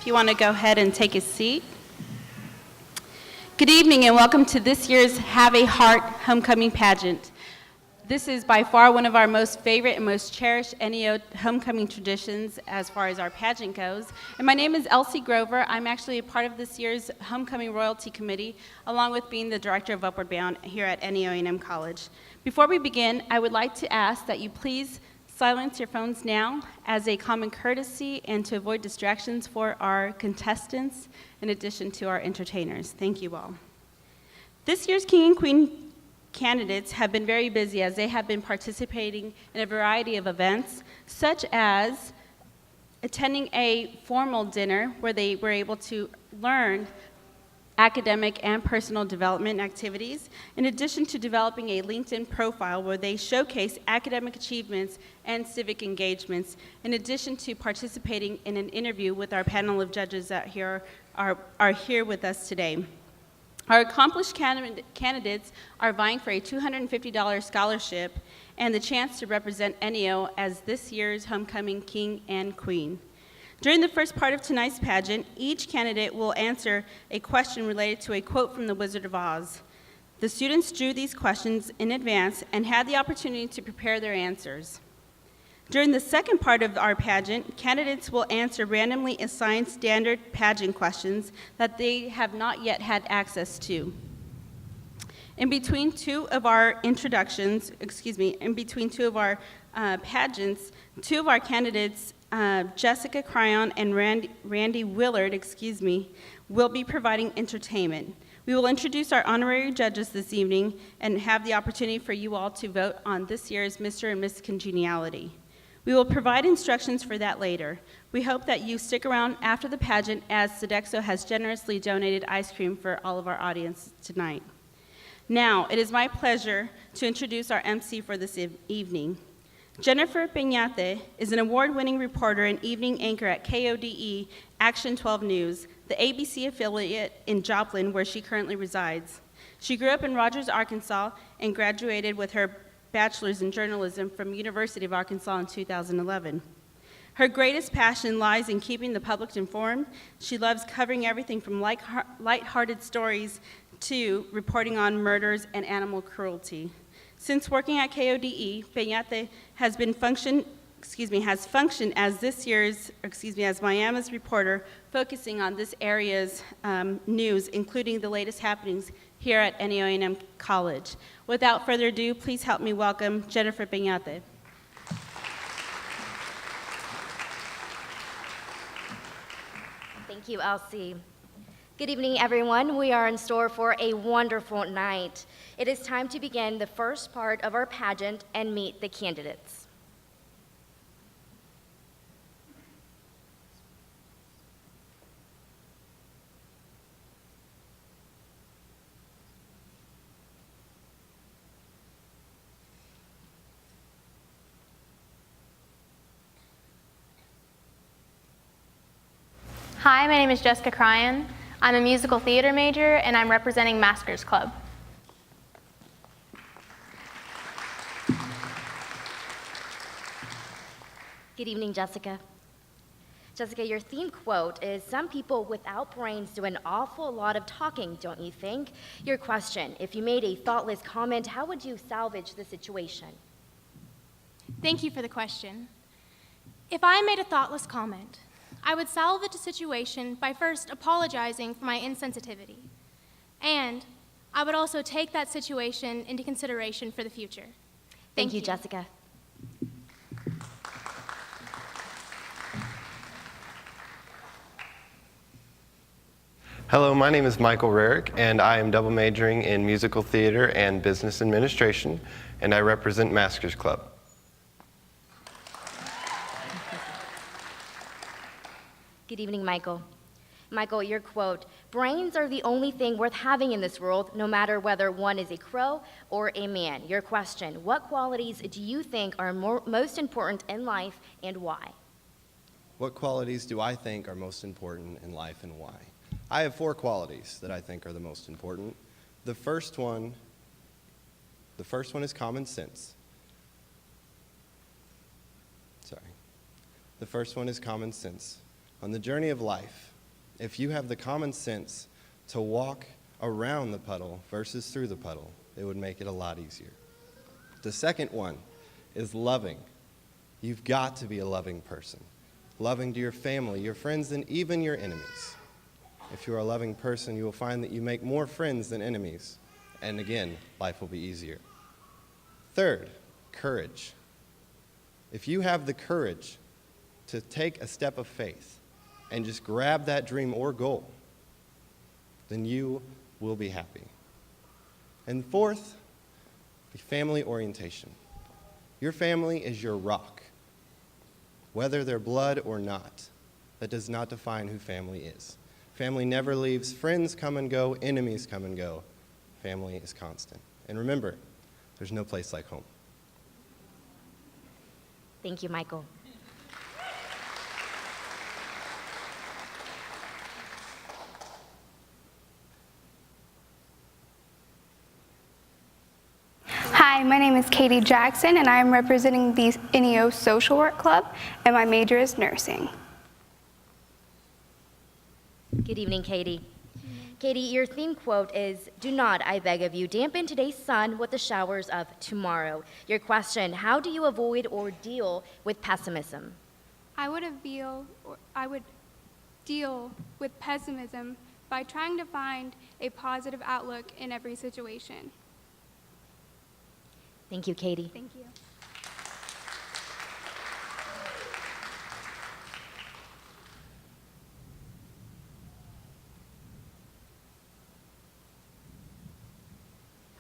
if you want to go ahead and take a seat. Good evening and welcome to this year's Have a Heart Homecoming Pageant. This is by far one of our most favorite and most cherished NEO homecoming traditions as far as our pageant goes. And my name is Elsie Grover. I'm actually a part of this year's Homecoming Royalty Committee, along with being the Director of Upward Bound here at NEO College. Before we begin, I would like to ask that you please silence your phones now as a common courtesy and to avoid distractions for our contestants in addition to our entertainers. Thank you all. This year's King and Queen candidates have been very busy as they have been participating in a variety of events, such as attending a formal dinner where they were able to learn academic and personal development activities, in addition to developing a LinkedIn profile where they showcase academic achievements and civic engagements, in addition to participating in an interview with our panel of judges that are here with us today. Our accomplished candidates are vying for a $250 scholarship and the chance to represent NEO as this year's homecoming king and queen. During the first part of tonight's pageant, each candidate will answer a question related to a quote from The Wizard of Oz. The students drew these questions in advance and had the opportunity to prepare their answers. During the second part of our pageant, candidates will answer randomly assigned standard pageant questions that they have not yet had access to. In between two of our pageants, two of our candidates, Jessica Cryon and Randy Willard, will be providing entertainment. We will introduce our honorary judges this evening and have the opportunity for you all to vote on this year's Mr. and Miss Congeniality. We will provide instructions for that later. We hope that you stick around after the pageant as Sodexo has generously donated ice cream for all of our audience tonight. Now, it is my pleasure to introduce our MC for this evening. Jennifer Peñate is an award-winning reporter and evening anchor at KODE Action 12 News, the ABC affiliate in Joplin, where she currently resides. She grew up in Rogers, Arkansas, and graduated with her bachelor's in journalism from University of Arkansas in 2011. Her greatest passion lies in keeping the public informed. She loves covering everything from light-hearted stories to reporting on murders and animal cruelty. Since working at KODE, Peñate has functioned as as Miami's reporter, focusing on this area's news, including the latest happenings here at NEO College. Without further ado, please help me welcome Jennifer Peñate. Thank you, Elsie. Good evening, everyone. We are in store for a wonderful night. It is time to begin the first part of our pageant and meet the candidates. Hi, my name is Jessica Cryon. I'm a musical theater major, and I'm representing Maskers Club. Good evening, Jessica. Jessica, your theme quote is, "Some people without brains do an awful lot of talking, don't you think?" Your question, if you made a thoughtless comment, how would you salvage the situation? Thank you for the question. If I made a thoughtless comment, I would salvage the situation by first apologizing for my insensitivity. And I would also take that situation into consideration for the future. Thank you, Jessica. Hello, my name is Michael Rarick, and I am double majoring in musical theater and business administration, and I represent Maskers Club. Good evening, Michael. Michael, your quote, "Brains are the only thing worth having in this world, no matter whether one is a crow or a man." Your question, what qualities do you think are most important in life and why? What qualities do I think are most important in life and why? I have 4 qualities that I think are the most important. The first one is common sense. The first one is common sense. On the journey of life, If you have the common sense to walk around the puddle versus through the puddle, it would make it a lot easier. The second one is loving. You've got to be a loving person. Loving to your family, your friends, and even your enemies. If you are a loving person, you will find that you make more friends than enemies. And again, life will be easier. Third, courage. If you have the courage to take a step of faith and just grab that dream or goal, then you will be happy. And fourth, the family orientation. Your family is your rock. Whether they're blood or not, that does not define who family is. Family never leaves. Friends come and go. Enemies come and go. Family is constant. And remember, there's no place like home. Thank you, Michael. Hi, my name is Katie Jackson, and I am representing the NEO Social Work Club, and my major is nursing. Good evening, Katie. Katie, your theme quote is, "Do not, I beg of you, dampen today's sun with the showers of tomorrow." Your question, how do you avoid or deal with pessimism? I would deal with pessimism by trying to find a positive outlook in every situation. Thank you, Katie. Thank you.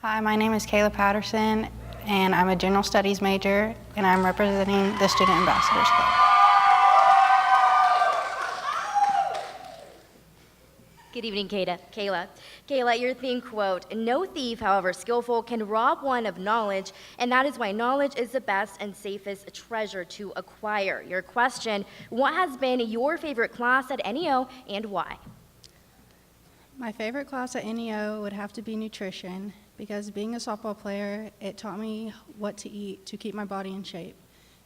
Hi, my name is Kayla Patterson, and I'm a general studies major, and I'm representing the Student Ambassadors Club. Good evening, Kayla. Kayla, your theme quote, "No thief, however skillful, can rob one of knowledge, and that is why knowledge is the best and safest treasure to acquire." Your question, what has been your favorite class at NEO and why? My favorite class at NEO would have to be nutrition, because being a softball player, it taught me what to eat to keep my body in shape.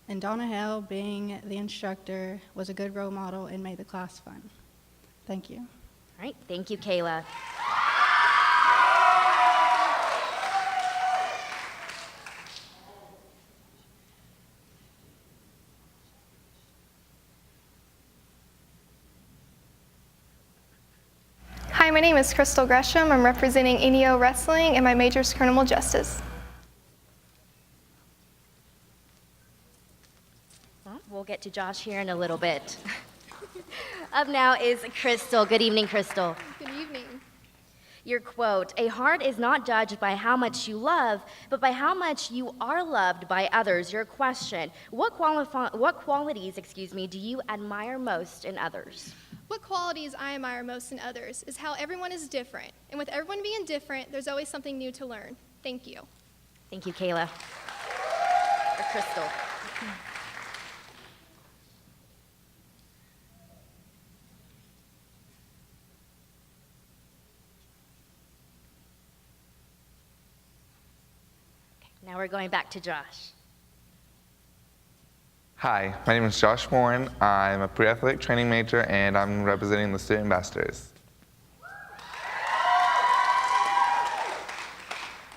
And Donna Hale, being the instructor, was a good role model and made the class fun. Thank you. All right, thank you, Kayla. Hi, my name is Crystal Gresham. I'm representing NEO Wrestling, and my major is Criminal Justice. Well, we'll get to Josh here in a little bit. Up now is Crystal. Good evening, Crystal. Good evening. Your quote, "A heart is not judged by how much you love, but by how much you are loved by others." Your question, what qualities, do you admire most in others? What qualities I admire most in others is how everyone is different. And with everyone being different, there's always something new to learn. Thank you. Thank you, Kayla. Or Crystal. Now we're going back to Josh. Hi, my name is Josh Warren. I'm a pre-athletic training major, and I'm representing the Student Ambassadors.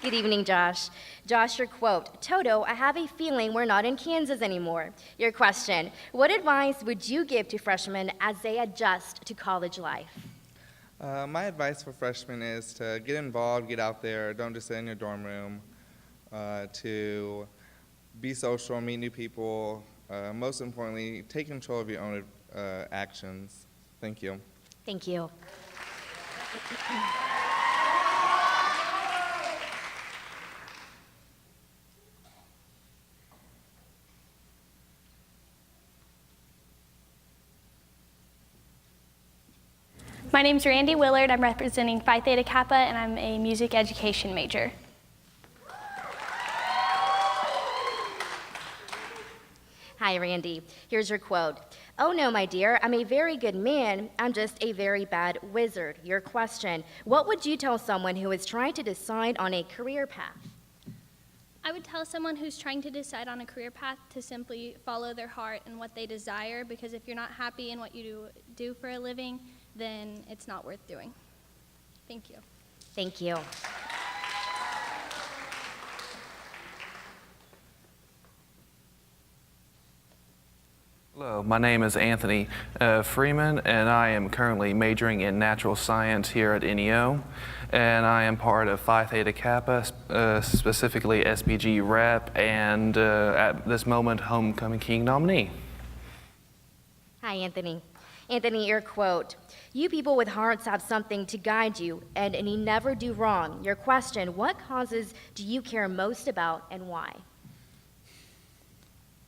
Good evening, Josh. Josh, your quote, "Toto, I have a feeling we're not in Kansas anymore." Your question, what advice would you give to freshmen as they adjust to college life? My advice for freshmen is to get involved, get out there, don't just sit in your dorm room, to be social, meet new people, most importantly, take control of your own actions. Thank you. Thank you. My name's Randy Willard. I'm representing Phi Theta Kappa, and I'm a music education major. Hi, Randy. Here's your quote. "Oh no, my dear, I'm a very good man. I'm just a very bad wizard." Your question, what would you tell someone who is trying to decide on a career path? I would tell someone who's trying to decide on a career path to simply follow their heart and what they desire, because if you're not happy in what you do for a living, then it's not worth doing. Thank you. Thank you. Hello, my name is Anthony Freeman, and I am currently majoring in natural science here at NEO, and I am part of Phi Theta Kappa, specifically SBG rep, and at this moment, Homecoming King nominee. Hi, Anthony. Anthony, your quote, "You people with hearts have something to guide you, and you never do wrong." Your question, what causes do you care most about and why?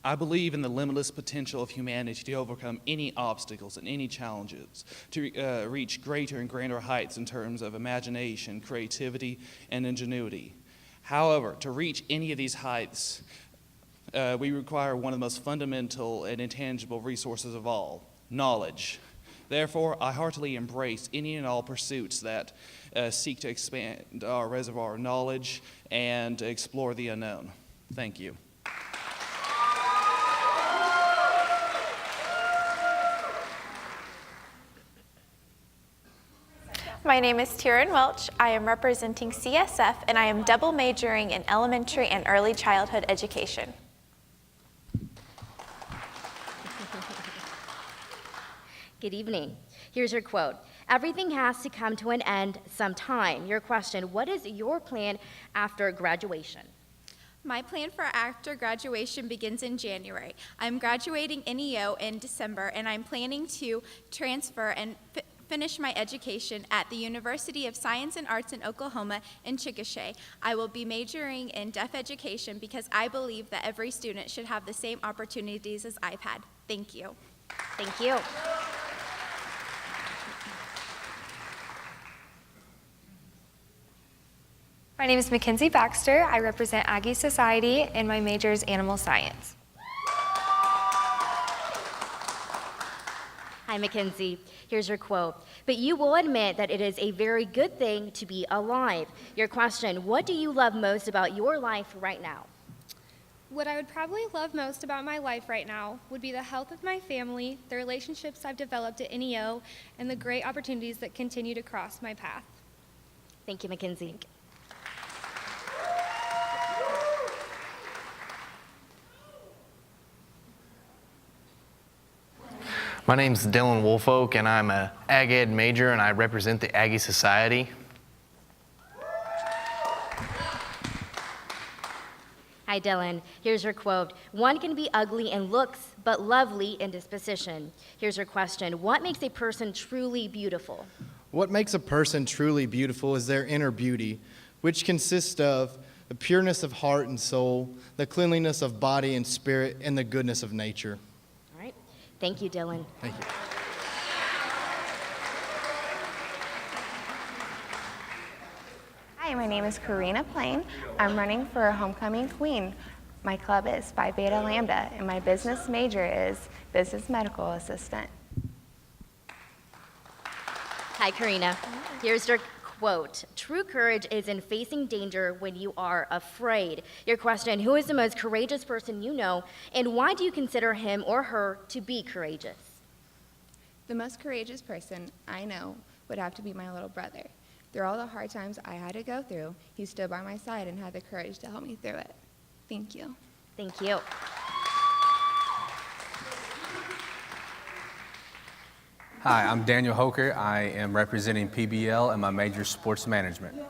I believe in the limitless potential of humanity to overcome any obstacles and any challenges, to reach greater and greater heights in terms of imagination, creativity, and ingenuity. However, to reach any of these heights, we require one of the most fundamental and intangible resources of all, knowledge. Therefore, I heartily embrace any and all pursuits that seek to expand our reservoir of knowledge and explore the unknown. Thank you. My name is Tieran Welch. I am representing CSF, and I am double majoring in elementary and early childhood education. Good evening. Here's your quote. "Everything has to come to an end sometime." Your question, what is your plan after graduation? My plan for after graduation begins in January. I'm graduating NEO in December, and I'm planning to transfer and finish my education at the University of Science and Arts in Oklahoma in Chickasha. I will be majoring in deaf education because I believe that every student should have the same opportunities as I've had. Thank you. Thank you. My name is Mackenzie Baxter. I represent Aggie Society, and my major is animal science. Hi, Mackenzie. Here's your quote. "But you will admit that it is a very good thing to be alive." Your question, what do you love most about your life right now? What I would probably love most about my life right now would be the health of my family, the relationships I've developed at NEO, and the great opportunities that continue to cross my path. Thank you, Mackenzie. My name's Dylan Woolfolk, and I'm an Ag Ed major, and I represent the Aggie Society. Hi, Dylan. Here's your quote. "One can be ugly in looks, but lovely in disposition." Here's your question. What makes a person truly beautiful? What makes a person truly beautiful is their inner beauty, which consists of the pureness of heart and soul, the cleanliness of body and spirit, and the goodness of nature. All right. Thank you, Dylan. Thank you. Hi, my name is Karina Plain. I'm running for Homecoming Queen. My club is Phi Beta Lambda, and my business major is Business Medical Assistant. Hi, Karina. Here's your quote. "True courage is in facing danger when you are afraid." Your question, who is the most courageous person you know, and why do you consider him or her to be courageous? The most courageous person I know would have to be my little brother. Through all the hard times I had to go through, he stood by my side and had the courage to help me through it. Thank you. Thank you. Hi, I'm Daniel Hoker. I am representing PBL and my major is sports management.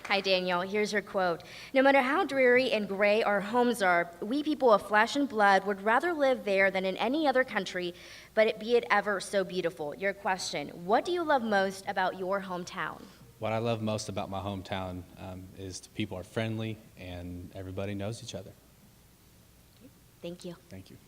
Hi, Daniel. Here's your quote. "No matter how dreary and gray our homes are, we people of flesh and blood would rather live there than in any other country, but it be it ever so beautiful." Your question, what do you love most about your hometown? What I love most about my hometown is the people are friendly and everybody knows each other. Thank you. Thank you.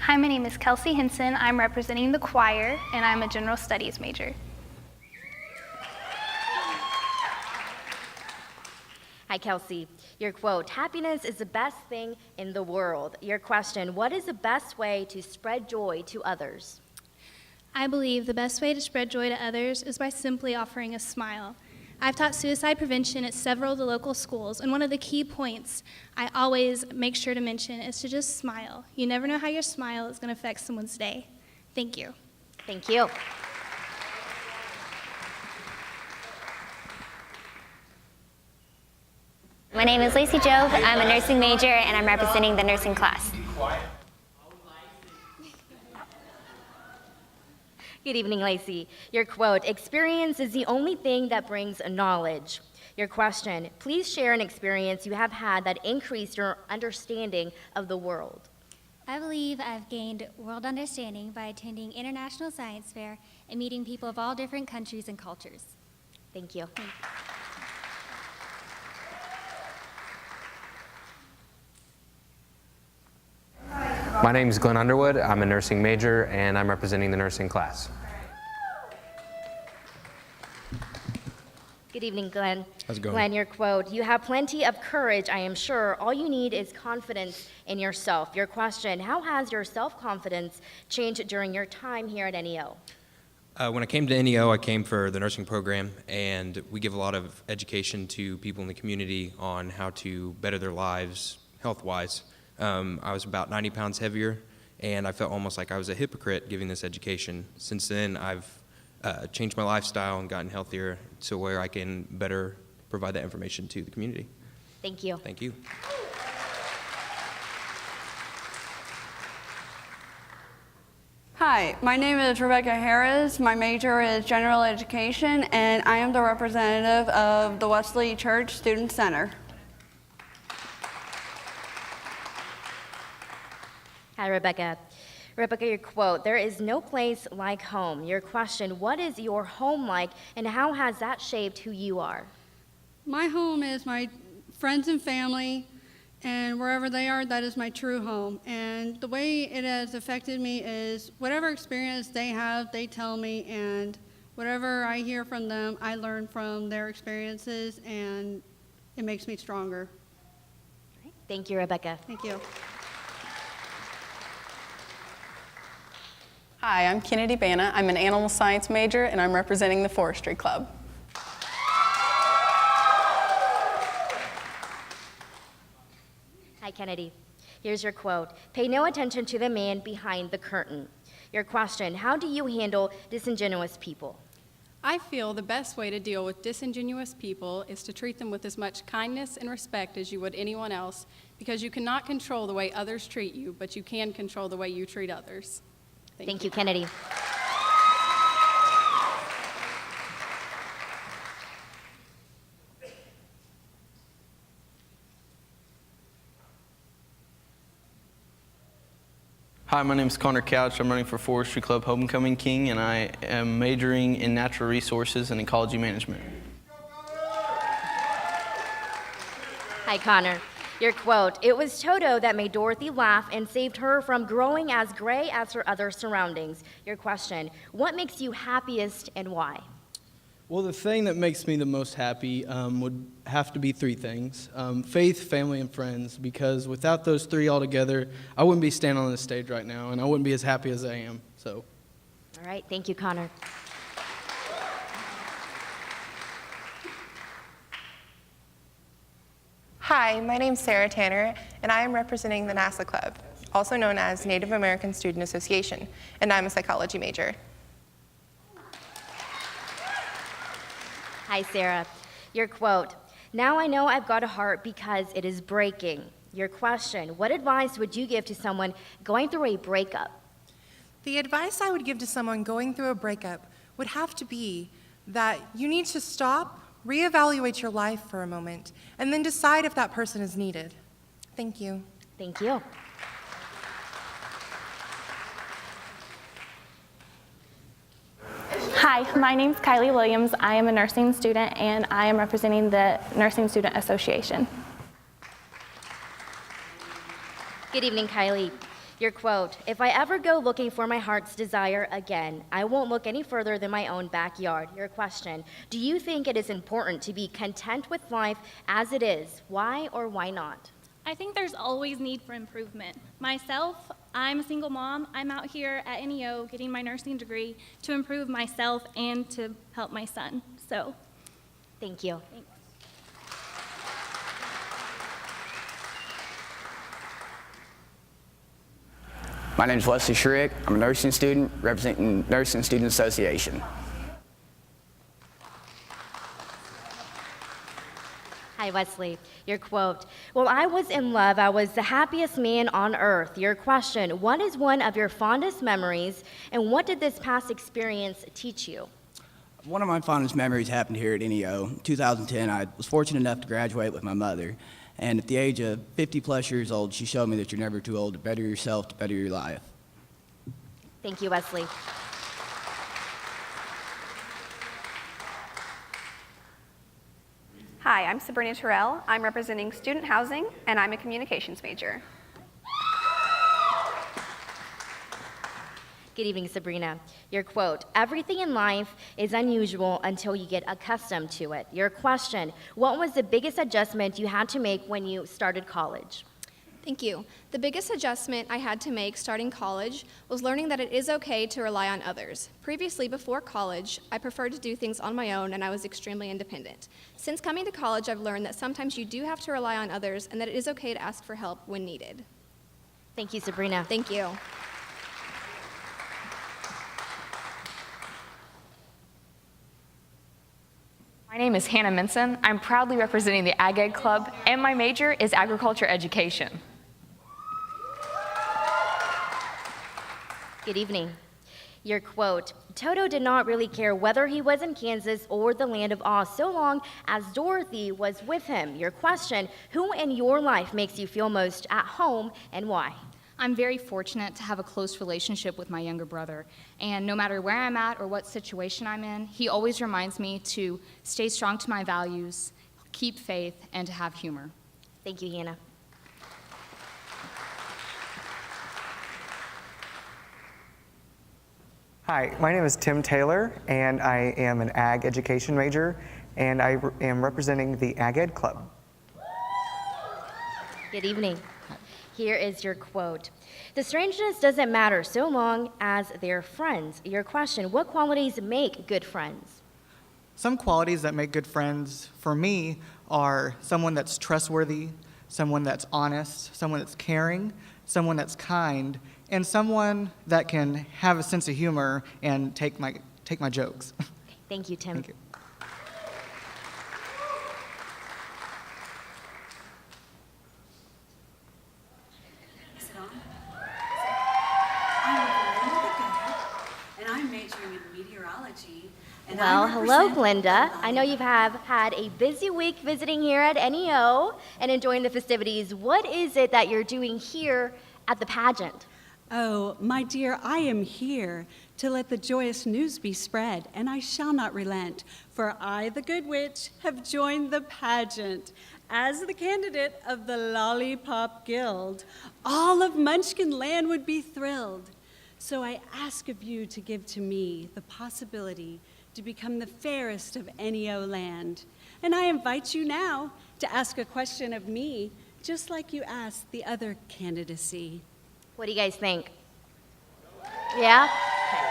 Hi, my name is Kelsey Hinson. I'm representing the choir, and I'm a general studies major. Hi, Kelsey. Your quote, "Happiness is the best thing in the world." Your question, what is the best way to spread joy to others? I believe the best way to spread joy to others is by simply offering a smile. I've taught suicide prevention at several of the local schools, and one of the key points I always make sure to mention is to just smile. You never know how your smile is going to affect someone's day. Thank you. Thank you. My name is Lacey Jove. I'm a nursing major, and I'm representing the nursing class. Good evening, Lacey. Your quote, experience is the only thing that brings knowledge. Your question, please share an experience you have had that increased your understanding of the world. I believe I've gained world understanding by attending International Science Fair and meeting people of all different countries and cultures. Thank you. My name is Glenn Underwood. I'm a nursing major, and I'm representing the nursing class. Good evening, Glenn. How's it going? Glenn, your quote, you have plenty of courage, I am sure. All you need is confidence in yourself. Your question, how has your self-confidence changed during your time here at NEO? When I came to NEO, I came for the nursing program, and we give a lot of education to people in the community on how to better their lives health-wise. I was about 90 pounds heavier, and I felt almost like I was a hypocrite giving this education. Since then, I've changed my lifestyle and gotten healthier to where I can better provide that information to the community. Thank you. Thank you. Hi, my name is Rebecca Harris. My major is general education, and I am the representative of the Wesley Church Student Center. Hi, Rebecca. Rebecca, your quote, there is no place like home. Your question, what is your home like, and how has that shaped who you are? My home is my friends and family, and wherever they are, that is my true home. And the way it has affected me is whatever experience they have, they tell me, and whatever I hear from them, I learn from their experiences, and it makes me stronger. Thank you, Rebecca. Thank you. Hi, I'm Kennedy Banna. I'm an animal science major, and I'm representing the Forestry Club. Hi, Kennedy. Here's your quote. Pay no attention to the man behind the curtain. Your question, how do you handle disingenuous people? I feel the best way to deal with disingenuous people is to treat them with as much kindness and respect as you would anyone else, because you cannot control the way others treat you, but you can control the way you treat others. Thank you, Kennedy. Hi, my name is Connor Couch. I'm running for Forestry Club Homecoming King, and I am majoring in natural resources and ecology management. Hi, Connor. Your quote, it was Toto that made Dorothy laugh and saved her from growing as gray as her other surroundings. Your question, what makes you happiest and why? Well, the thing that makes me the most happy would have to be three things. Faith, family, and friends, because without those three altogether, I wouldn't be standing on this stage right now, and I wouldn't be as happy as I am. So. All right, thank you, Connor. Hi, my name's Sarah Tanner, and I am representing the NASA Club, also known as Native American Student Association, and I'm a psychology major. Hi, Sarah. Your quote, now I know I've got a heart because it is breaking. Your question, what advice would you give to someone going through a breakup? The advice I would give to someone going through a breakup would have to be that you need to stop, reevaluate your life for a moment, and then decide if that person is needed. Thank you. Thank you. Hi, my name's Kylie Williams. I am a nursing student, and I am representing the Nursing Student Association. Good evening, Kylie. Your quote, if I ever go looking for my heart's desire again, I won't look any further than my own backyard. Your question, do you think it is important to be content with life as it is? Why or why not? I think there's always need for improvement. Myself, I'm a single mom. I'm out here at NEO getting my nursing degree to improve myself and to help my son. So, Thank you. My name is Wesley Schrick. I'm a nursing student representing Nursing Student Association. Hi, Wesley. Your quote, "While I was in love, I was the happiest man on earth." Your question, what is one of your fondest memories, and what did this past experience teach you? One of my fondest memories happened here at NEO. In 2010, I was fortunate enough to graduate with my mother. And at the age of 50 plus years old, she showed me that you're never too old to better yourself, to better your life. Thank you, Wesley. Hi, I'm Sabrina Terrell. I'm representing student housing, and I'm a communications major. Good evening, Sabrina. Your quote, "Everything in life is unusual until you get accustomed to it." Your question, what was the biggest adjustment you had to make when you started college? Thank you. The biggest adjustment I had to make starting college was learning that it is okay to rely on others. Previously, before college, I preferred to do things on my own and I was extremely independent. Since coming to college, I've learned that sometimes you do have to rely on others and that it is okay to ask for help when needed. Thank you, Sabrina. Thank you. My name is Hannah Minson. I'm proudly representing the Ag Ed Club, and my major is agriculture education. Good evening. Your quote, "Toto did not really care whether he was in Kansas or the land of Oz so long as Dorothy was with him." Your question, who in your life makes you feel most at home and why? I'm very fortunate to have a close relationship with my younger brother, and no matter where I'm at or what situation I'm in, he always reminds me to stay strong to my values, keep faith, and to have humor. Thank you, Hannah. Hi, my name is Tim Taylor, and I am an ag education major, and I am representing the Ag Ed Club. Good evening. Here is your quote. "The strangeness doesn't matter so long as they're friends." Your question, what qualities make good friends? Some qualities that make good friends for me are someone that's trustworthy, someone that's honest, someone that's caring, someone that's kind, and someone that can have a sense of humor and take my jokes. Thank you, Tim. Thank you. Well, hello, Glenda. I know you have had a busy week visiting here at NEO and enjoying the festivities. What is it that you're doing here at the pageant? Oh, my dear, I am here to let the joyous news be spread, and I shall not relent, for I, the good witch, have joined the pageant as the candidate of the Lollipop Guild. All of Munchkin Land would be thrilled. So I ask of you to give to me the possibility to become the fairest of NEO land. And I invite you now to ask a question of me, just like you asked the other candidacy. What do you guys think? Yeah? Okay.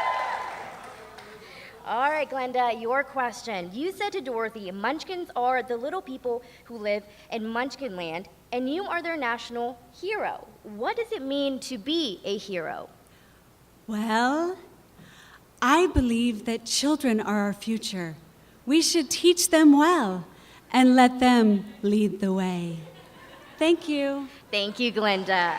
All right, Glenda, your question. You said to Dorothy, Munchkins are the little people who live in Munchkin Land, and you are their national hero. What does it mean to be a hero? Well, I believe that children are our future. We should teach them well and let them lead the way. Thank you. Thank you, Glenda.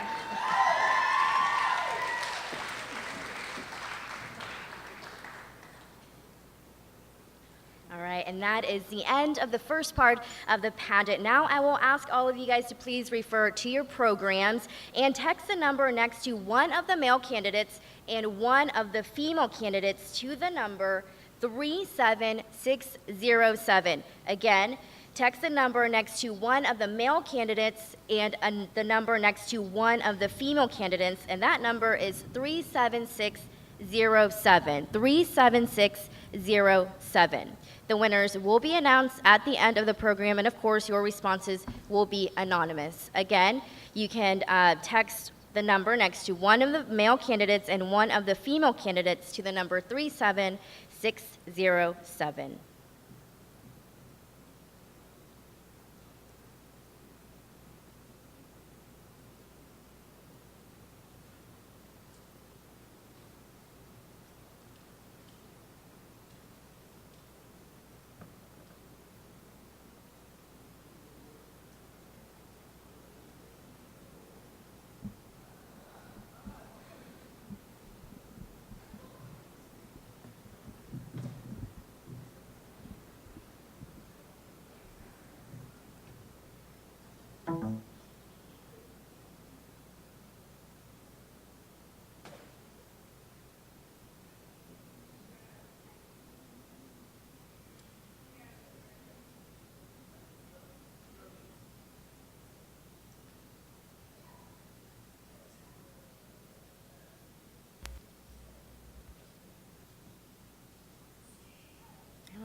All right, and that is the end of the first part of the pageant. Now I will ask all of you guys to please refer to your programs and text the number next to one of the male candidates and one of the female candidates to the number 37607. Again, text the number next to one of the male candidates and the number next to one of the female candidates, and that number is 37607. 37607. The winners will be announced at the end of the program, and of course, your responses will be anonymous. Again, you can text the number next to one of the male candidates and one of the female candidates to the number 37607.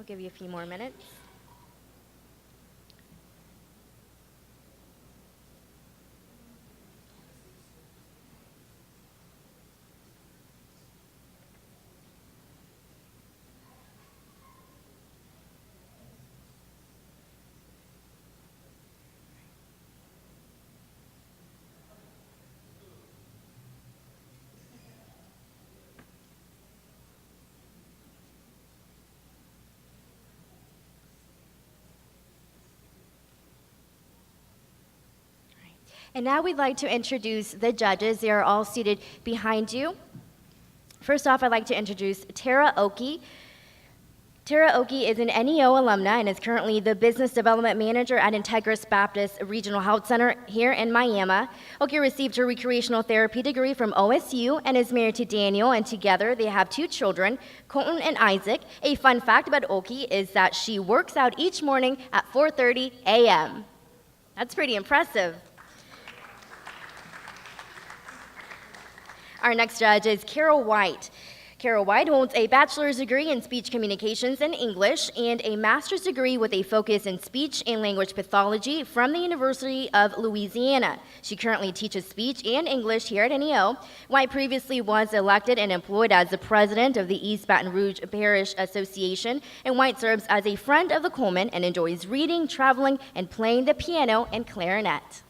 give you a few more minutes. And now we'd like to introduce the judges. They are all seated behind you. First off, I'd like to introduce Tara Oki. Tara Oki is an NEO alumna and is currently the Business Development Manager at Integris Baptist Regional Health Center here in Miami. Oki received her recreational therapy degree from OSU and is married to Daniel, and together they have 2 children, Colton and Isaac. A fun fact about Oki is that she works out each morning at 4:30 a.m. That's pretty impressive. Our next judge is Carol White. Carol White holds a bachelor's degree in speech communications and English and a master's degree with a focus in speech and language pathology from the University of Louisiana. She currently teaches speech and English here at NEO. White previously was elected and employed as the president of the East Baton Rouge Parish Association, and White serves as a friend of the Coleman and enjoys reading, traveling, and playing the piano and clarinet.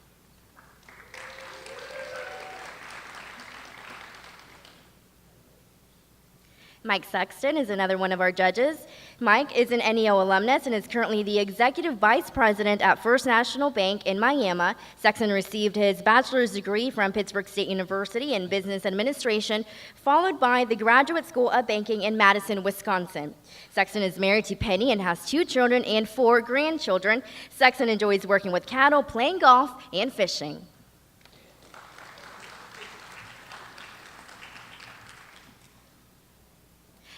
Mike Sexton is another one of our judges. Mike is an NEO alumnus and is currently the executive vice president at First National Bank in Miami. Sexton received his bachelor's degree from Pittsburgh State University in business administration, followed by the Graduate School of Banking in Madison, Wisconsin. Sexton is married to Penny and has 2 children and 4 grandchildren. Sexton enjoys working with cattle, playing golf, and fishing.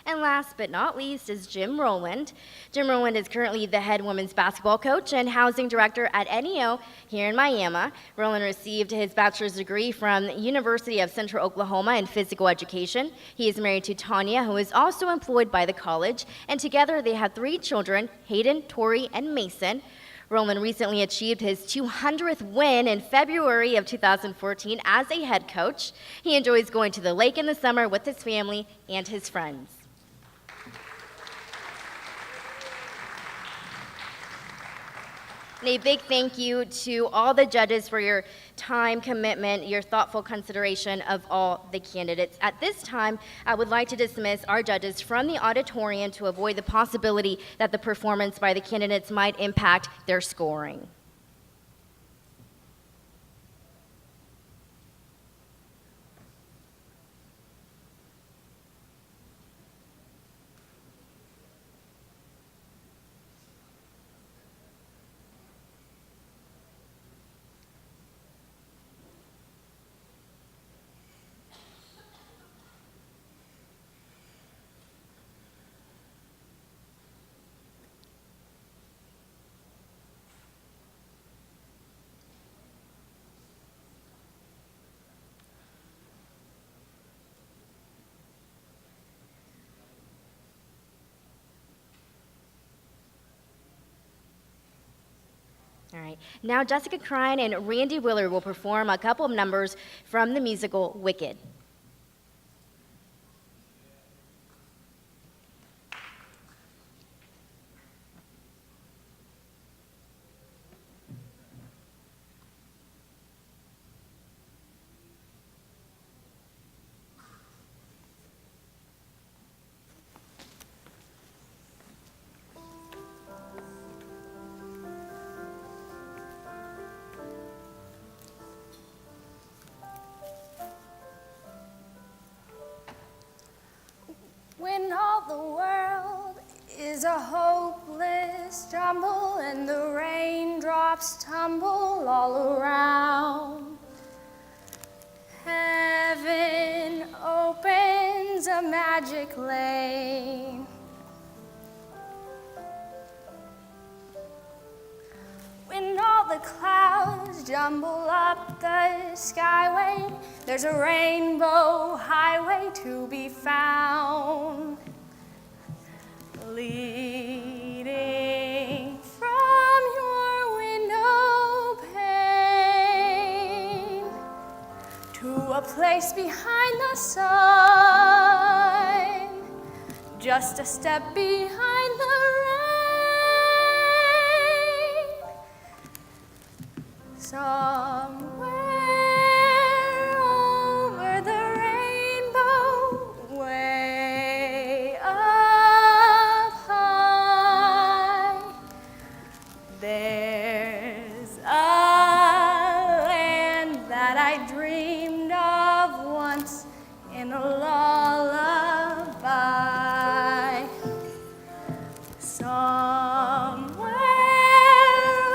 And last but not least is Jim Rowland. Jim Rowland is currently the head women's basketball coach and housing director at NEO here in Miami. Rowland received his bachelor's degree from the University of Central Oklahoma in physical education. He is married to Tanya, who is also employed by the college, and together they have 3 children, Hayden, Tori, and Mason. Rowland recently achieved his 200th win in February of 2014 as a head coach. He enjoys going to the lake in the summer with his family and his friends. And a big thank you to all the judges for your time, commitment, your thoughtful consideration of all the candidates. At this time, I would like to dismiss our judges from the auditorium to avoid the possibility that the performance by the candidates might impact their scoring. All right. Now Jessica Crine and Randy Willard will perform a couple of numbers from the musical Wicked. When all the world is a hopeless jumble and the raindrops tumble all around, heaven opens a magic lane. When all the clouds jumble up the skyway, there's a rainbow highway to be found. Lead a place behind the sun, just a step behind the rain. Somewhere over the rainbow, way up high, there's a land that I dreamed of once in a lullaby. Somewhere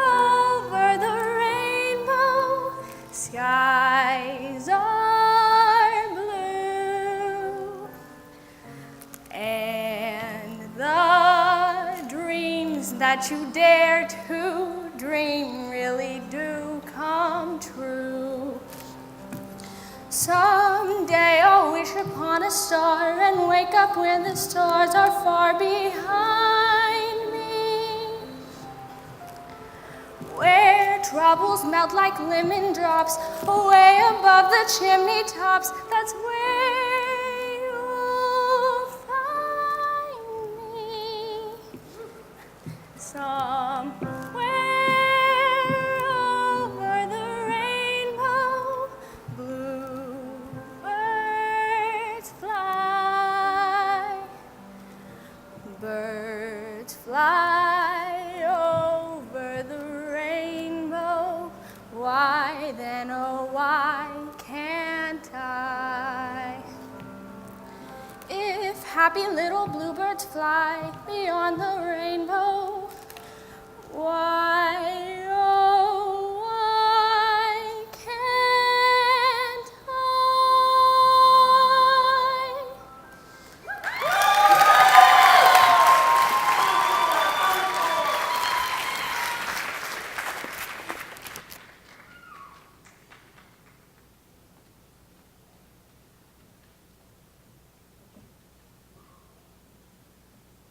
over the rainbow, skies are blue, and the dreams that you dare to dream really do come true. Someday I'll wish upon a star and wake up when the stars are far behind me, where troubles melt like lemon drops away above the chimney tops. That's where you'll find me. Somewhere over the rainbow, bluebirds fly. Birds fly over the rainbow. Why then, oh, why can't I? If happy little bluebirds fly beyond the rainbow, why, oh, why can't I?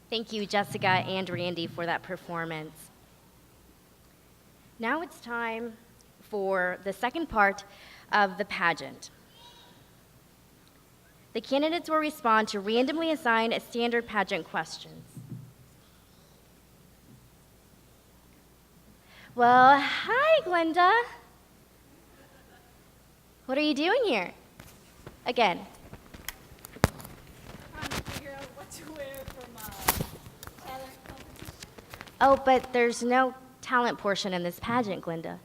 Thank you, Jessica and Randy, for that performance. Now it's time for the second part of the pageant. The candidates will respond to randomly assigned standard pageant questions. Well, hi, Glenda. What are you doing here? Again. Trying to figure out what to wear for my talent competition. Oh, but there's no talent portion in this pageant, Glenda.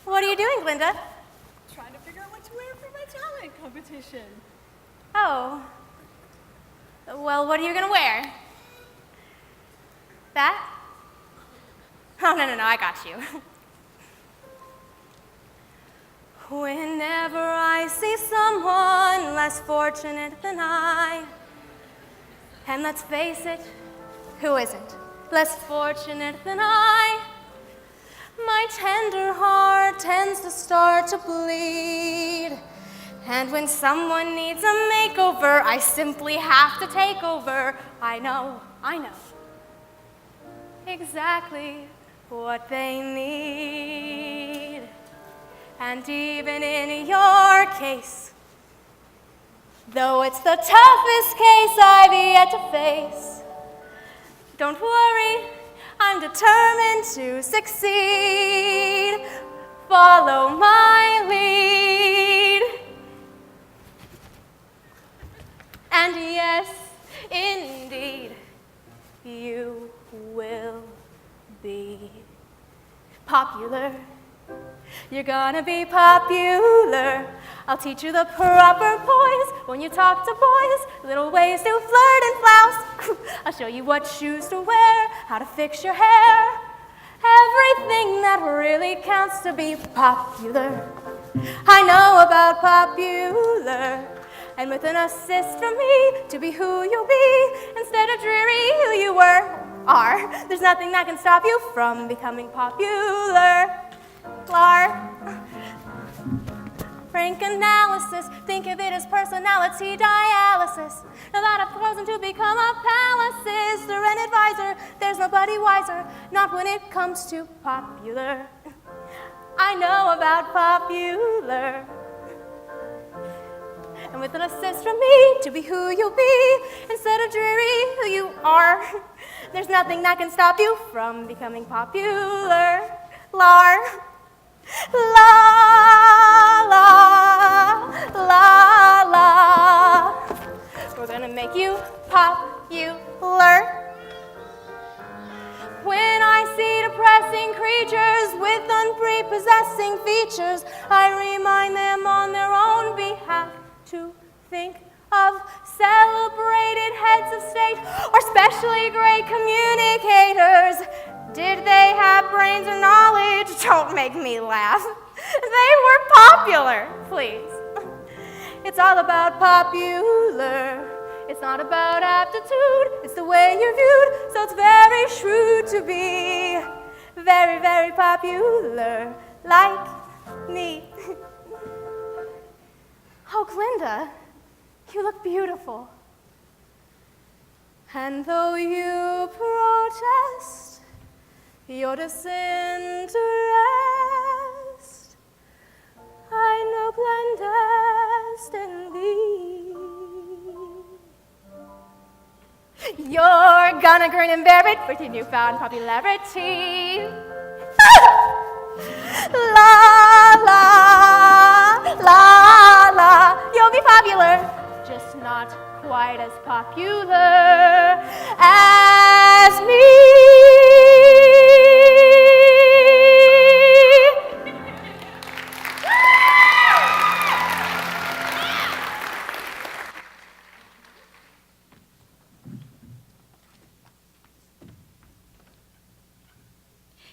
What are you doing, Glinda? Trying to figure out what to wear for my talent competition. Oh. Well, what are you going to wear? That? Oh, no, I got you. Whenever I see someone less fortunate than I, and let's face it, who isn't less fortunate than I? My tender heart tends to start to bleed. And when someone needs a makeover, I simply have to take over. I know exactly what they need. And even in your case, though it's the toughest case I've yet to face, don't worry, I'm determined to succeed. Follow my lead. And yes, indeed, you will be popular. You're gonna be popular. I'll teach you the proper poise when you talk to boys, little ways to flirt and flouse. I'll show you what shoes to wear, how to fix your hair, everything that really counts to be popular. I know about popular, and with an assist from me to be who you'll be instead of dreary who you are. There's nothing that can stop you from becoming popular. Frank analysis, think of it as personality dialysis. Now that I've chosen to become a palace, sister, and advise wiser. There's nobody wiser, not when it comes to popular. I know about popular. And with an assist from me to be who you'll be instead of dreary who you are, there's nothing that can stop you from becoming popular. Lar, la, la, la, la. We're gonna make you popular. When I see depressing creatures with unprepossessing features, I remind them on their own behalf to think of celebrated heads of state or specially great communicators. Did they have brains or knowledge? Don't make me laugh. They were popular, please. It's all about popular. It's not about aptitude, it's the way you're viewed, so it's very shrewd to be very, very popular, like me. Oh, Glinda, you look beautiful. And though you protest your disinterest, I know Glenda's in thee. You're gonna grin and bear it with your newfound popularity. La, la, la, la. You'll be popular, just not quite as popular as me.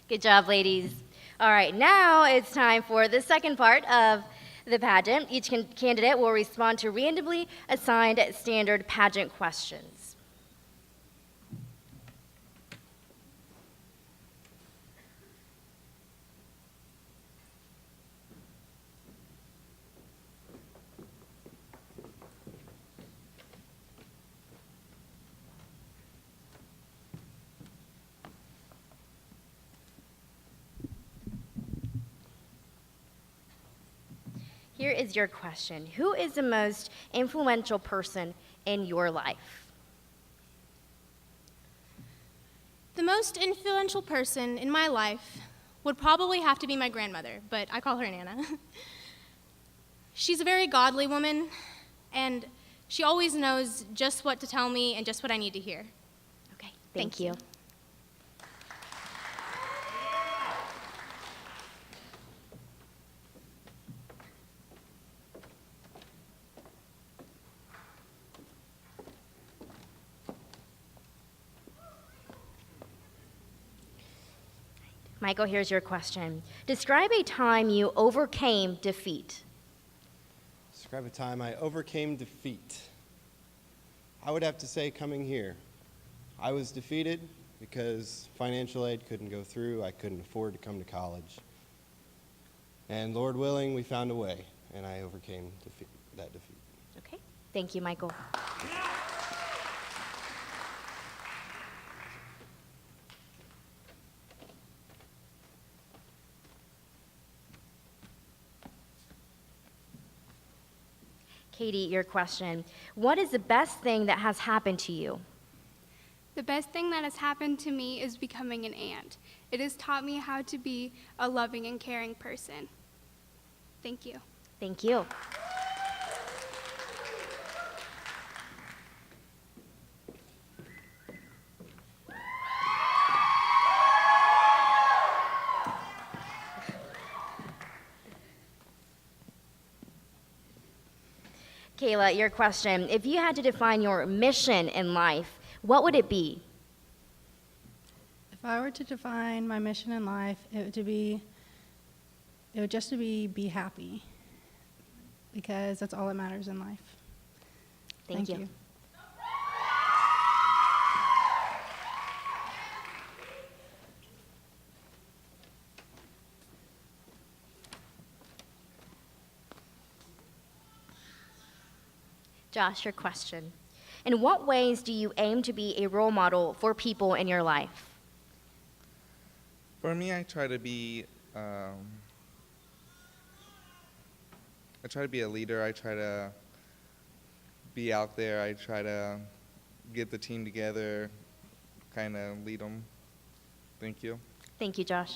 Good job, ladies. All right, now it's time for the second part of the pageant. Each candidate will respond to randomly assigned standard pageant questions. Here is your question. Who is the most influential person in your life? The most influential person in my life would probably have to be my grandmother, but I call her Nana. She's a very godly woman, and she always knows just what to tell me and just what I need to hear. Okay, thank you. Michael, here's your question. Describe a time you overcame defeat. Describe a time I overcame defeat. I would have to say coming here. I was defeated because financial aid couldn't go through. I couldn't afford to come to college. And Lord willing, we found a way, and I overcame that defeat. Okay, thank you, Michael. Katie, your question. What is the best thing that has happened to you? The best thing that has happened to me is becoming an aunt. It has taught me how to be a loving and caring person. Thank you. Thank you. Kayla, your question. If you had to define your mission in life, what would it be? If I were to define my mission in life, it would just to be happy, because that's all that matters in life. Thank you. Josh, your question. In what ways do you aim to be a role model for people in your life? For me, I try to be a leader. I try to be out there. I try to get the team together, kind of lead them. Thank you. Thank you, Josh.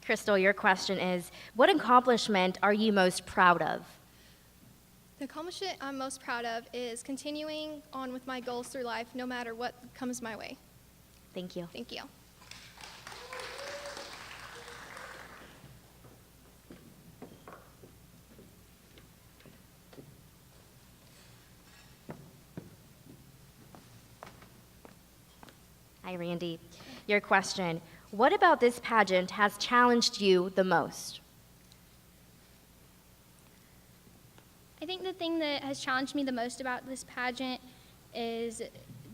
Crystal, your question is, what accomplishment are you most proud of? The accomplishment I'm most proud of is continuing on with my goals through life no matter what comes my way. Thank you. Thank you. Hi, Randy. Your question, what about this pageant has challenged you the most? I think the thing that has challenged me the most about this pageant is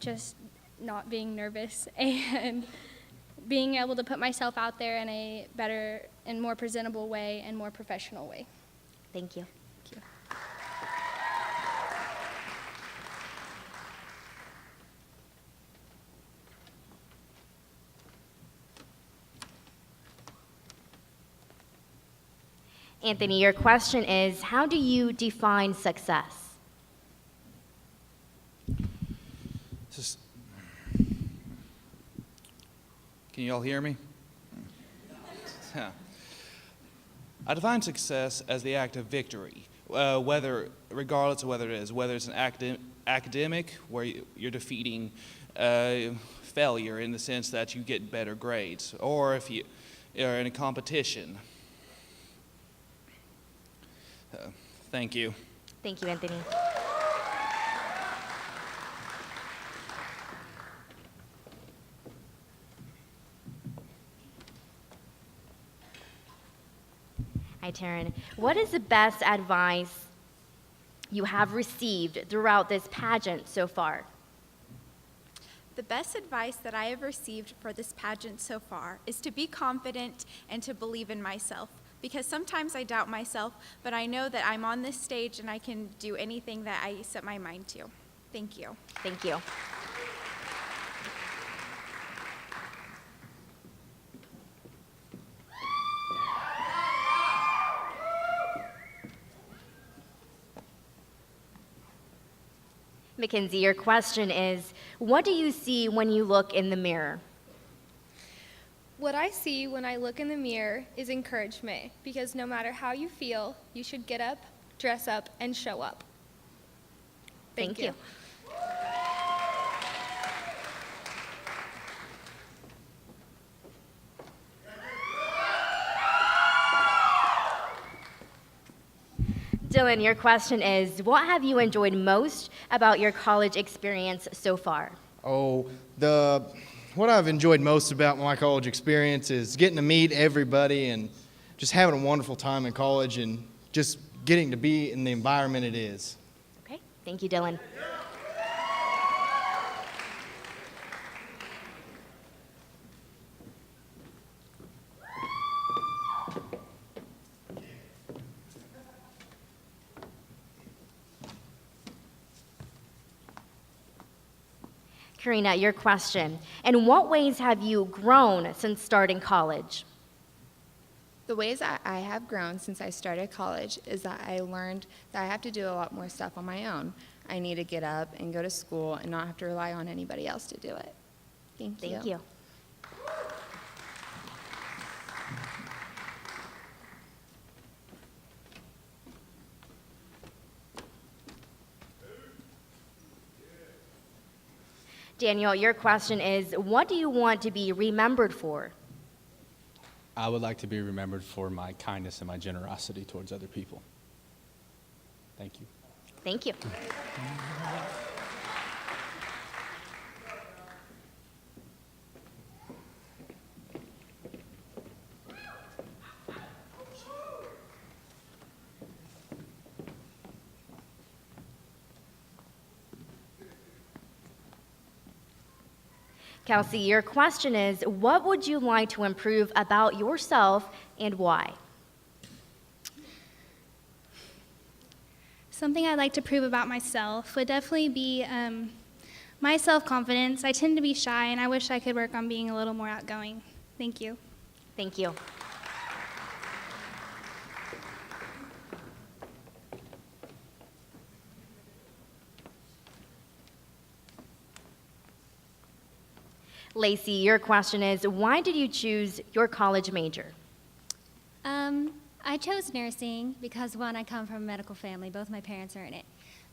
just not being nervous and being able to put myself out there in a better and more presentable way and more professional way. Thank you. Thank you. Anthony, your question is, how do you define success? Can you all hear me? I define success as the act of victory, regardless of whether it's an academic, where you're defeating failure in the sense that you get better grades, or if you are in a competition. Thank you. Thank you, Anthony. Hi, Taryn. What is the best advice you have received throughout this pageant so far? The best advice that I have received for this pageant so far is to be confident and to believe in myself. Because sometimes I doubt myself, but I know that I'm on this stage and I can do anything that I set my mind to. Thank you. Thank you. Mackenzie, your question is, what do you see when you look in the mirror? What I see when I look in the mirror is encouragement, because no matter how you feel, you should get up, dress up, and show up. Thank you. Dylan, your question is, what have you enjoyed most about your college experience so far? What I've enjoyed most about my college experience is getting to meet everybody and just having a wonderful time in college and just getting to be in the environment it is. Okay, thank you, Dylan. Karina, your question. In what ways have you grown since starting college? The ways that I have grown since I started college is that I learned that I have to do a lot more stuff on my own. I need to get up and go to school and not have to rely on anybody else to do it. Thank you. Thank you. Daniel, your question is, what do you want to be remembered for? I would like to be remembered for my kindness and my generosity towards other people. Thank you. Thank you. Kelsey, your question is, what would you like to improve about yourself and why? Something I'd like to prove about myself would definitely be my self-confidence. I tend to be shy, and I wish I could work on being a little more outgoing. Thank you. Thank you. Lacey, your question is, why did you choose your college major? I chose nursing because, one, I come from a medical family. Both my parents are in it.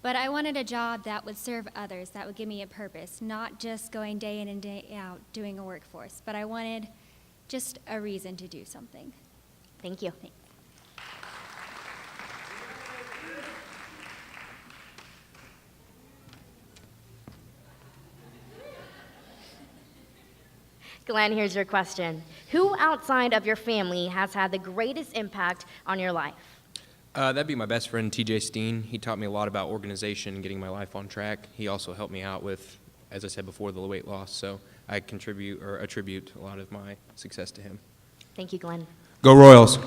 But I wanted a job that would serve others, that would give me a purpose, not just going day in and day out doing a workforce, but I wanted just a reason to do something. Thank you. Thanks. Glenn, here's your question. Who outside of your family has had the greatest impact on your life? That'd be my best friend, TJ Steen. He taught me a lot about organization and getting my life on track. He also helped me out with, as I said before, the weight loss. So I contribute or attribute a lot of my success to him. Thank you, Glenn. Go Royals.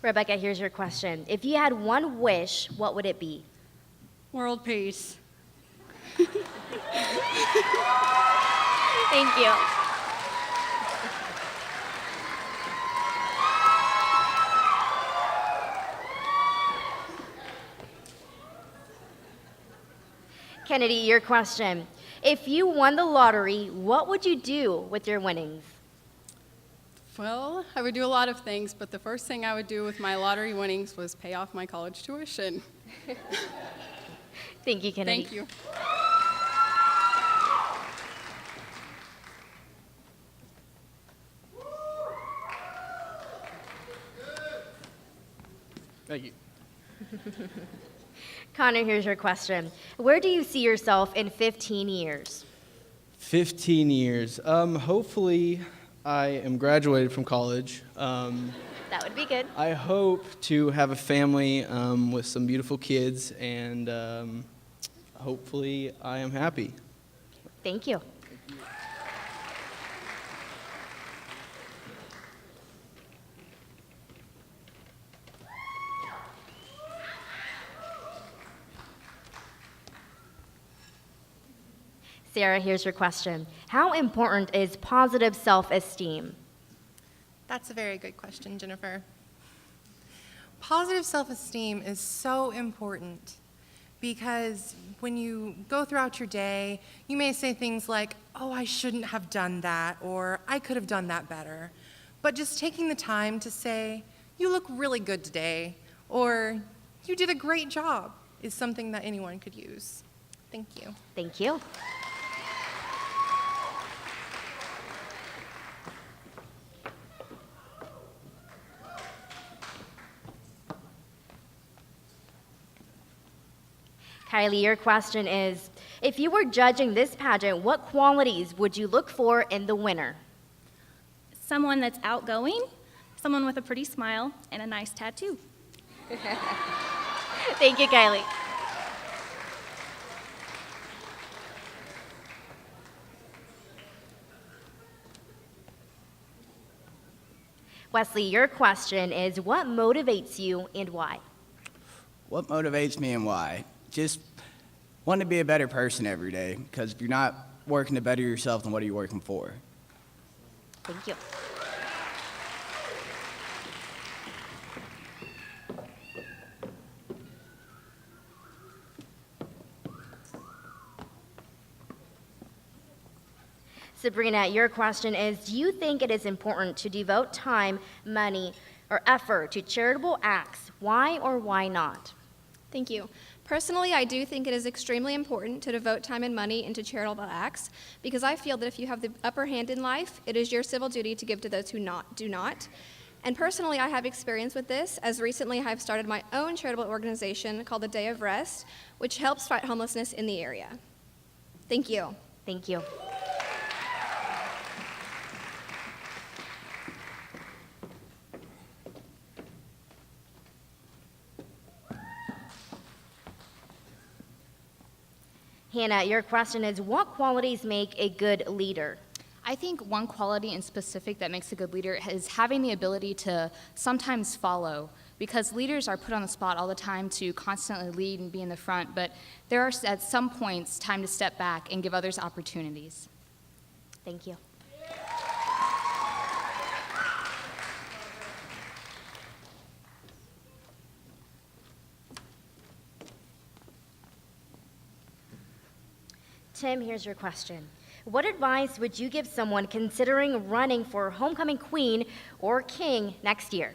Rebecca, here's your question. If you had one wish, what would it be? World peace. Thank you. Kennedy, your question. If you won the lottery, what would you do with your winnings? Well, I would do a lot of things, but the first thing I would do with my lottery winnings was pay off my college tuition. Thank you, Kennedy. Thank you. Thank you. Connor, here's your question. Where do you see yourself in 15 years? 15 years. Hopefully, I am graduated from college. That would be good. I hope to have a family with some beautiful kids, and hopefully, I am happy. Thank you. Sarah, here's your question. How important is positive self-esteem? That's a very good question, Jennifer. Positive self-esteem is so important because when you go throughout your day, you may say things like, oh, I shouldn't have done that, or I could have done that better. But just taking the time to say, you look really good today, or you did a great job is something that anyone could use. Thank you. Thank you. Kylie, your question is, if you were judging this pageant, what qualities would you look for in the winner? Someone that's outgoing, someone with a pretty smile, and a nice tattoo. Thank you, Kylie. Wesley, your question is, what motivates you and why? What motivates me and why? Just want to be a better person every day, because if you're not working to better yourself, then what are you working for? Thank you. Sabrina, your question is, do you think it is important to devote time, money, or effort to charitable acts? Why or why not? Thank you. Personally, I do think it is extremely important to devote time and money into charitable acts because I feel that if you have the upper hand in life, it is your civil duty to give to those who do not. And personally, I have experience with this, as recently I have started my own charitable organization called the Day of Rest, which helps fight homelessness in the area. Thank you. Thank you. Hannah, your question is, what qualities make a good leader? I think one quality in specific that makes a good leader is having the ability to sometimes follow, because leaders are put on the spot all the time to constantly lead and be in the front, but there are at some points time to step back and give others opportunities. Thank you. Tim, here's your question. What advice would you give someone considering running for homecoming queen or king next year?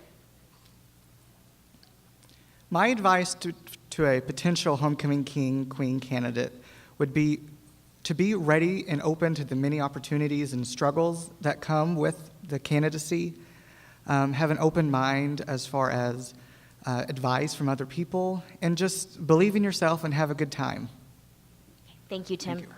My advice to a potential homecoming king, queen candidate would be to be ready and open to the many opportunities and struggles that come with the candidacy. Have an open mind as far as advice from other people, and just believe in yourself and have a good time. Thank you, Tim. Thank you.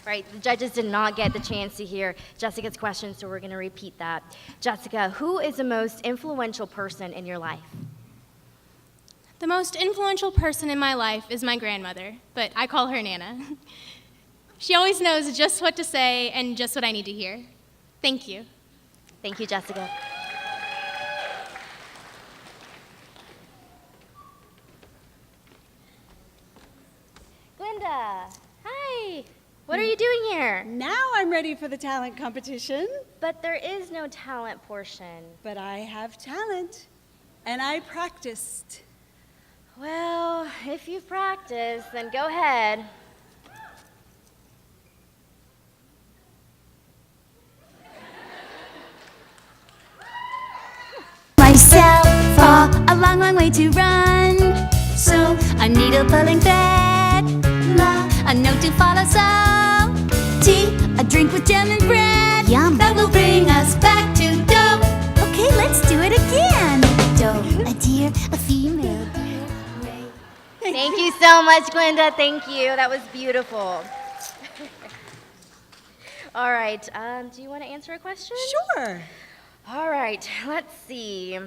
Right, the judges did not get the chance to hear Jessica's question, so we're going to repeat that. Jessica, who is the most influential person in your life? The most influential person in my life is my grandmother, but I call her Nana. She always knows just what to say and just what I need to hear. Thank you. Thank you, Jessica. Glinda, hi. What are you doing here? Now I'm ready for the talent competition. But there is no talent portion. But I have talent, and I practiced. Well, if you've practiced, then go ahead. Myself for a long, long way to run. So a needle pulling thread, la, a note to follow, so tea, a drink with jam and bread. Yum. That will bring us back to dough. Okay, let's do it again. Dough, a deer, a female deer. Thank you so much, Glinda. Thank you. That was beautiful. All right. Do you want to answer a question? Sure. All right. Let's see.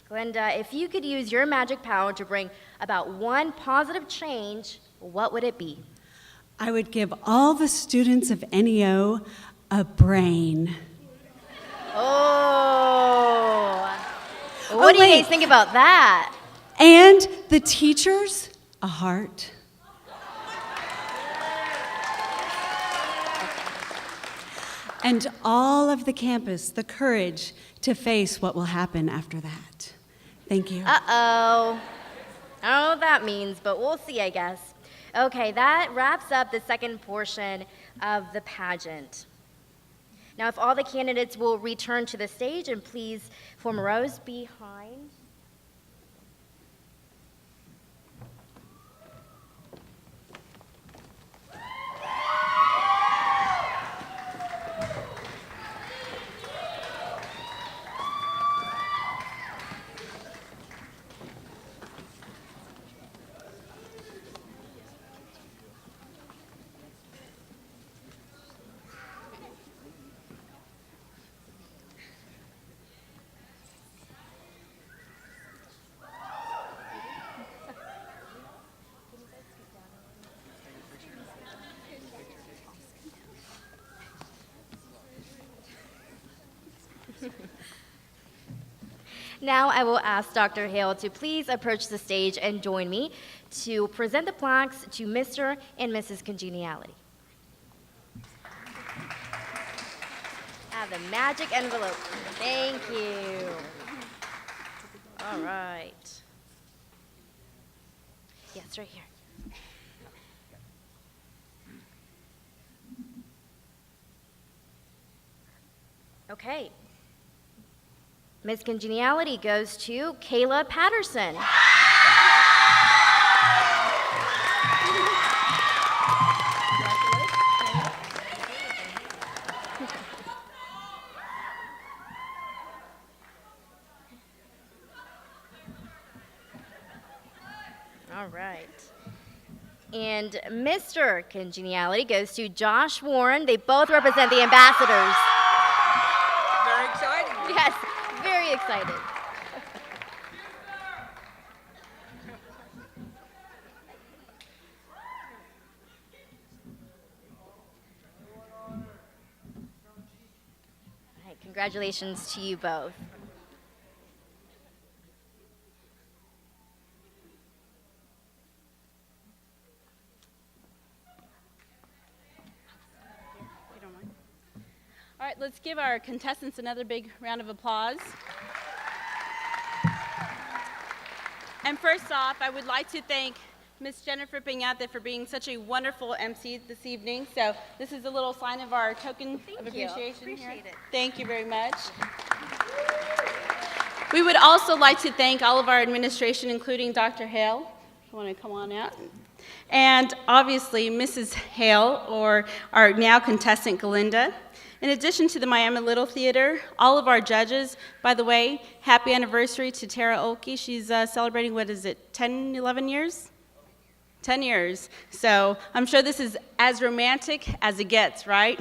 Glinda, if you could use your magic power to bring about one positive change, what would it be? I would give all the students of NEO a brain. Oh. What do you guys think about that? And the teachers, a heart. And all of the campus, the courage to face what will happen after that. Thank you. Uh-oh. I don't know what that means, but we'll see, I guess. Okay, that wraps up the second portion of the pageant. Now, if all the candidates will return to the stage, and please form rows behind. Now I will ask Dr. Hale to please approach the stage and join me to present the plaques to Mr. and Mrs. Congeniality. Have the magic envelope. Thank you. All right. Yes, right here. Okay. Miss Congeniality goes to Kayla Patterson. All right. And Mr. Congeniality goes to Josh Warren. They both represent the ambassadors. Very exciting. Yes, very excited. All right, congratulations to you both. All right, let's give our contestants another big round of applause. And first off, I would like to thank Ms. Jennifer Piñate for being such a wonderful MC this evening. So this is a little sign of our token of appreciation here. Appreciate it. Thank you very much. We would also like to thank all of our administration, including Dr. Hale. If you want to come on out. And obviously, Mrs. Hale, or our now contestant, Galinda. In addition to the Miami Little Theater, all of our judges, by the way, happy anniversary to Tara Olkey. She's celebrating, 10, 11 years? 10 years. So I'm sure this is as romantic as it gets, right?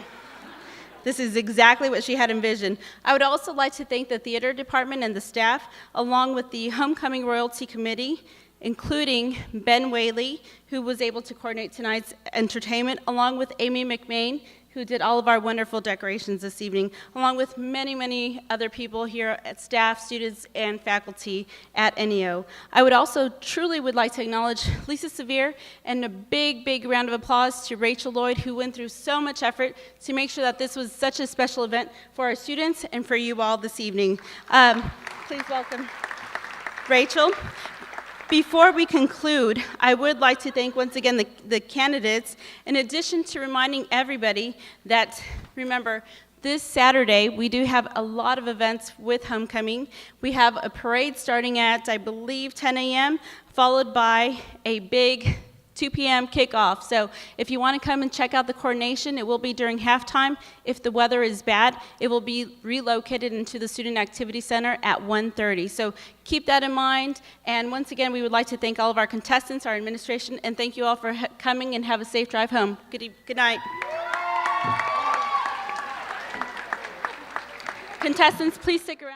This is exactly what she had envisioned. I would also like to thank the theater department and the staff, along with the Homecoming Royalty Committee, including Ben Whaley, who was able to coordinate tonight's entertainment, along with Amy McMain, who did all of our wonderful decorations this evening, along with many, many other people here at staff, students, and faculty at NEO. I would also truly would like to acknowledge Lisa Severe, and a big, big round of applause to Rachel Lloyd, who went through so much effort to make sure that this was such a special event for our students and for you all this evening. Please welcome Rachel. Before we conclude, I would like to thank once again the candidates, in addition to reminding everybody that, remember, this Saturday we do have a lot of events with Homecoming. We have a parade starting at, I believe, 10 a.m., followed by a big 2 p.m. kickoff. So if you want to come and check out the coordination, it will be during halftime. If the weather is bad, it will be relocated into the Student Activity Center at 1:30. So keep that in mind. And once again, we would like to thank all of our contestants, our administration, and thank you all for coming, and have a safe drive home. Good night. Contestants, please stick around.